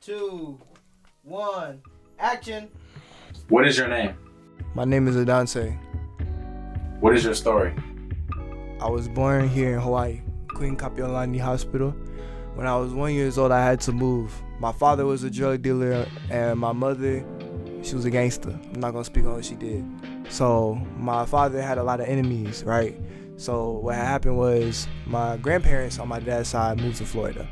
2, 1, action. What is your name? My name is Adonte. What is your story? I was born here in Hawaii, Queen Kapiolani Hospital. When I was 1 year old, I had to move. My father was a drug dealer, and my mother, she was a gangster. I'm not gonna speak on what she did. So my father had a lot of enemies, right? So what happened was my grandparents on my dad's side moved to Florida.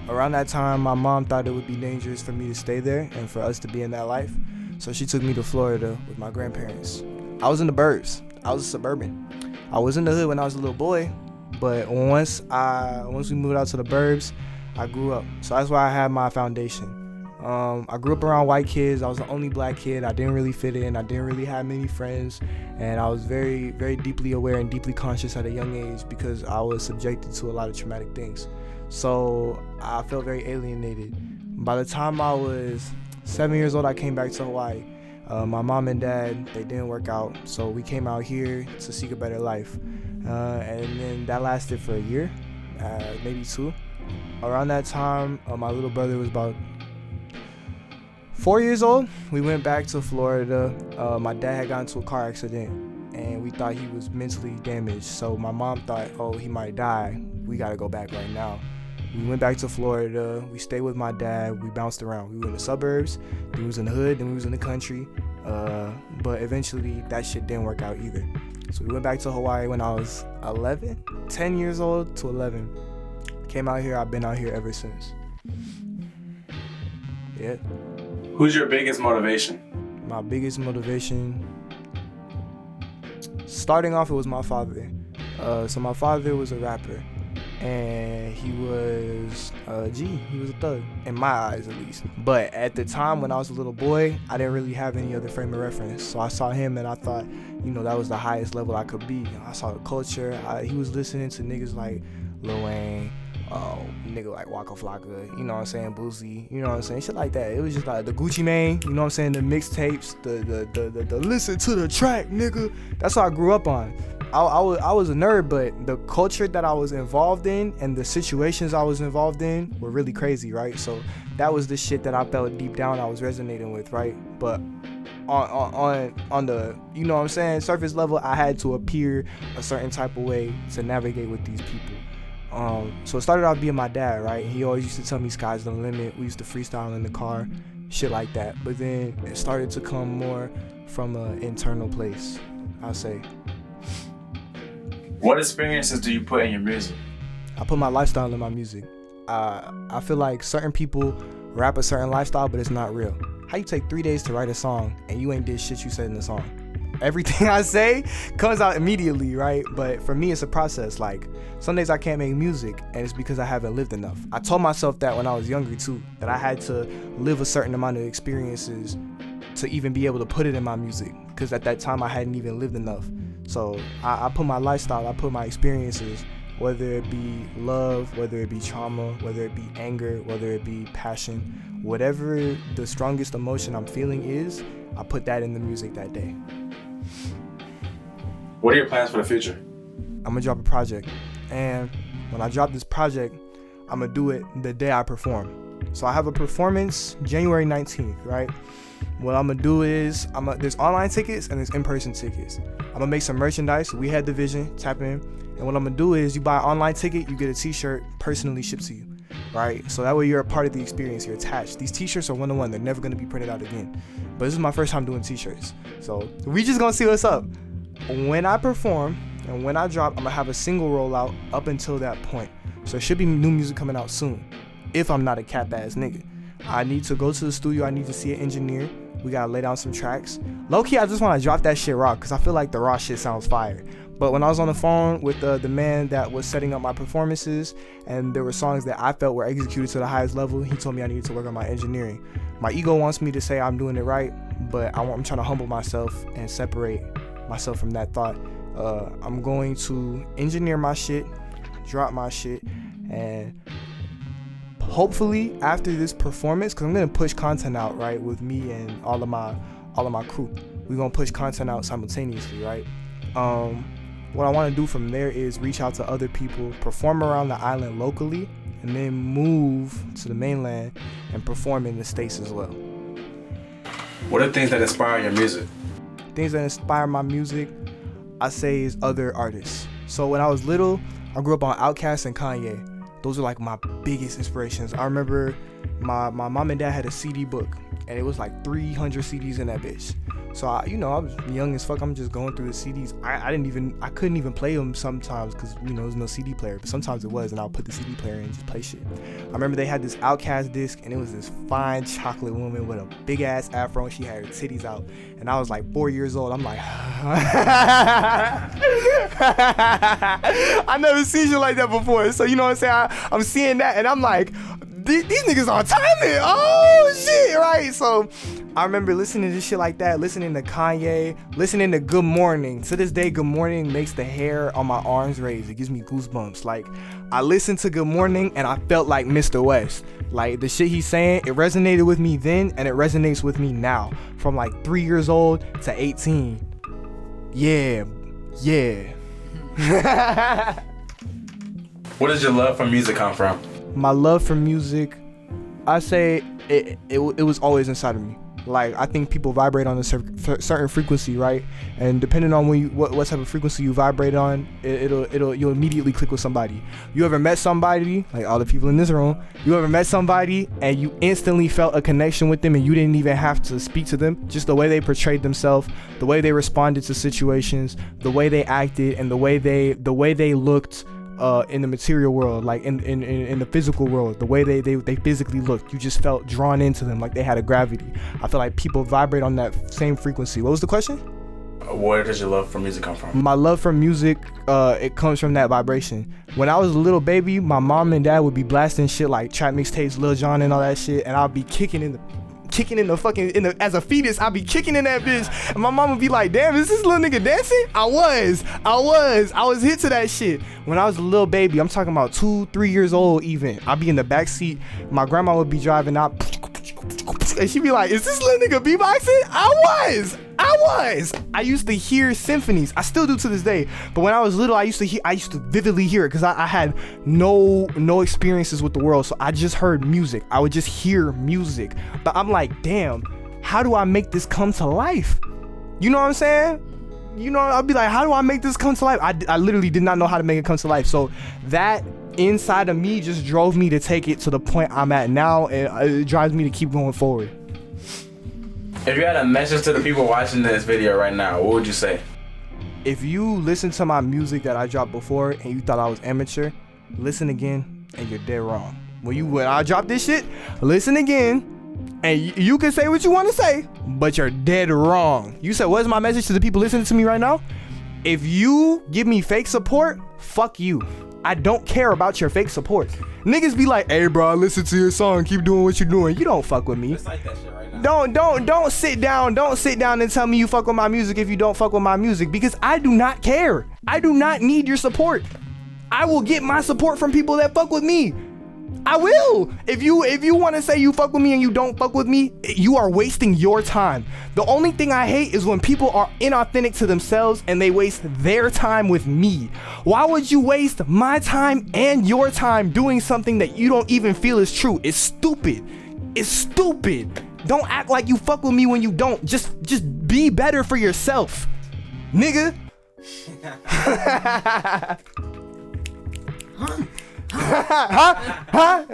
Around that time, my mom thought it would be dangerous for me to stay there and for us to be in that life. So she took me to Florida with my grandparents. I was in the burbs. I was a suburban. I was in the hood when I was a little boy, but once we moved out to the burbs, I grew up. So that's why I had my foundation. I grew up around white kids. I was the only black kid. I didn't really fit in. I didn't really have many friends. And I was very, very deeply aware and deeply conscious at a young age because I was subjected to a lot of traumatic things. So I felt very alienated. By the time I was 7 years old, I came back to Hawaii. My mom and dad, they didn't work out. So we came out here to seek a better life. And then that lasted for a year, maybe two. Around that time, my little brother was about 4 years old. We went back to Florida. My dad had gotten into a car accident and we thought he was mentally damaged. So my mom thought, oh, he might die. We gotta go back right now. We went back to Florida. We stayed with my dad. We bounced around. We were in the suburbs, then we was in the hood, then we was in the country. But eventually that shit didn't work out either. So we went back to Hawaii when I was 10 years old to 11. Came out here. I've been out here ever since. Yeah. Who's your biggest motivation? My biggest motivation, starting off, it was my father. So my father was a rapper, and he was he was a thug, in my eyes at least. But at the time when I was a little boy, I didn't really have any other frame of reference. So I saw him and I thought, that was the highest level I could be. I saw the culture. He was listening to niggas like Lil Wayne, nigga like Waka Flocka, you know what I'm saying, Boosie, you know what I'm saying, shit like that. It was just like the Gucci Mane, you know what I'm saying, the mixtapes, the listen to the track, nigga. That's what I grew up on. I was a nerd, but the culture that I was involved in and the situations I was involved in were really crazy, right? So that was the shit that I felt deep down I was resonating with, right? But on the, you know what I'm saying, surface level, I had to appear a certain type of way to navigate with these people. So it started off being my dad, right? He always used to tell me sky's the limit. We used to freestyle in the car, shit like that. But then it started to come more from an internal place, I'll say. What experiences do you put in your music? I put my lifestyle in my music. I feel like certain people rap a certain lifestyle, but it's not real. How you take 3 days to write a song and you ain't did shit you said in the song? Everything I say comes out immediately, right? But for me, it's a process. Like, some days I can't make music, and it's because I haven't lived enough. I told myself that when I was younger too, that I had to live a certain amount of experiences to even be able to put it in my music, because at that time I hadn't even lived enough. So I put my lifestyle, I put my experiences, whether it be love, whether it be trauma, whether it be anger, whether it be passion, whatever the strongest emotion I'm feeling is, I put that in the music that day. What are your plans for the future? I'm gonna drop a project, and when I drop this project, I'm gonna do it the day I perform. So I have a performance January 19th, right? What I'm gonna do is, there's online tickets and there's in-person tickets. I'm gonna make some merchandise. We had the vision, tap in. And what I'm gonna do is, you buy an online ticket, you get a t-shirt personally shipped to you, right? So that way you're a part of the experience, you're attached. These t-shirts are one-to-one, they're never gonna be printed out again. But this is my first time doing t-shirts. So we just gonna see what's up. When I perform and when I drop, I'm gonna have a single rollout up until that point. So there should be new music coming out soon, if I'm not a cap-ass nigga. I need to go to the studio, I need to see an engineer. We gotta lay down some tracks. Low-key, I just wanna drop that shit raw, because I feel like the raw shit sounds fire. But when I was on the phone with the man that was setting up my performances, and there were songs that I felt were executed to the highest level, he told me I needed to work on my engineering. My ego wants me to say I'm doing it right, but I'm trying to humble myself and separate myself from that thought. I'm going to engineer my shit, drop my shit, and hopefully after this performance, because I'm gonna push content out, right, with me and all of my crew. We're gonna push content out simultaneously, right? What I want to do from there is reach out to other people, perform around the island locally, and then move to the mainland and perform in the States as well. What are things that inspire your music? Things that inspire my music, I say, is other artists. So when I was little, I grew up on Outkast and Kanye. Those are like my biggest inspirations. I remember my mom and dad had a CD book, and it was like 300 CDs in that bitch. So I was young as fuck. I'm just going through the CDs. I couldn't even play them sometimes because there was no CD player. But sometimes it was, and I'll put the CD player in and just play shit. I remember they had this Outkast disc, and it was this fine chocolate woman with a big ass afro, and she had her titties out. And I was like 4 years old. I'm like, I never seen shit like that before. So you know what I'm saying? I'm seeing that, and I'm like, these niggas are timing. Oh shit, right? So I remember listening to shit like that, listening to Kanye, listening to Good Morning. To this day, Good Morning makes the hair on my arms raise. It gives me goosebumps. Like, I listened to Good Morning and I felt like Mr. West. Like, the shit he's saying, it resonated with me then and it resonates with me now. From like 3 years old to 18. Yeah. Where does your love for music come from? My love for music, I say it was always inside of me. Like, I think people vibrate on a certain frequency, right? And depending on what type of frequency you vibrate on, you'll immediately click with somebody. You ever met somebody, like all the people in this room, you ever met somebody and you instantly felt a connection with them and you didn't even have to speak to them? Just the way they portrayed themselves, the way they responded to situations, the way they acted, and the way they looked in the material world, like in the physical world, the way they physically looked, you just felt drawn into them like they had a gravity. I feel like people vibrate on that same frequency. What was the question? Where does your love for music come from? My love for music, it comes from that vibration. When I was a little baby, my mom and dad would be blasting shit like trap mixtapes, Lil Jon and all that shit, and I'll be kicking in the as a fetus, I'll be kicking in that bitch, and my mom would be like, damn, is this little nigga dancing? I was hit to that shit when I was a little baby. I'm talking about 2-3 years old even. I'll be in the back seat, my grandma would be driving out, and she'd be like, is this little nigga beatboxing? I used to hear symphonies. I still do to this day. But when I was little, I used to vividly hear it because I had no experiences with the world. So I just heard music. I would just hear music. But I'm like, damn, how do I make this come to life? You know what I'm saying? I'll be like, how do I make this come to life? I literally did not know how to make it come to life. So that inside of me just drove me to take it to the point I'm at now, and it drives me to keep going forward. If you had a message to the people watching this video right now, what would you say? If you listen to my music that I dropped before and you thought I was amateur, listen again and you're dead wrong. When I drop this shit, listen again and you can say what you want to say, but you're dead wrong. You said, what's my message to the people listening to me right now? If you give me fake support, fuck you. I don't care about your fake support. Niggas be like, hey bro, I listen to your song, keep doing what you're doing. You don't fuck with me. It's like that shit right now. Don't sit down and tell me you fuck with my music if you don't fuck with my music, because I do not care. I do not need your support. I will get my support from people that fuck with me. I will. If you want to say you fuck with me and you don't fuck with me, you are wasting your time. The only thing I hate is when people are inauthentic to themselves and they waste their time with me. Why would you waste my time and your time doing something that you don't even feel is true? It's stupid. It's stupid. Don't act like you fuck with me when you don't. Just be better for yourself, nigga. Huh?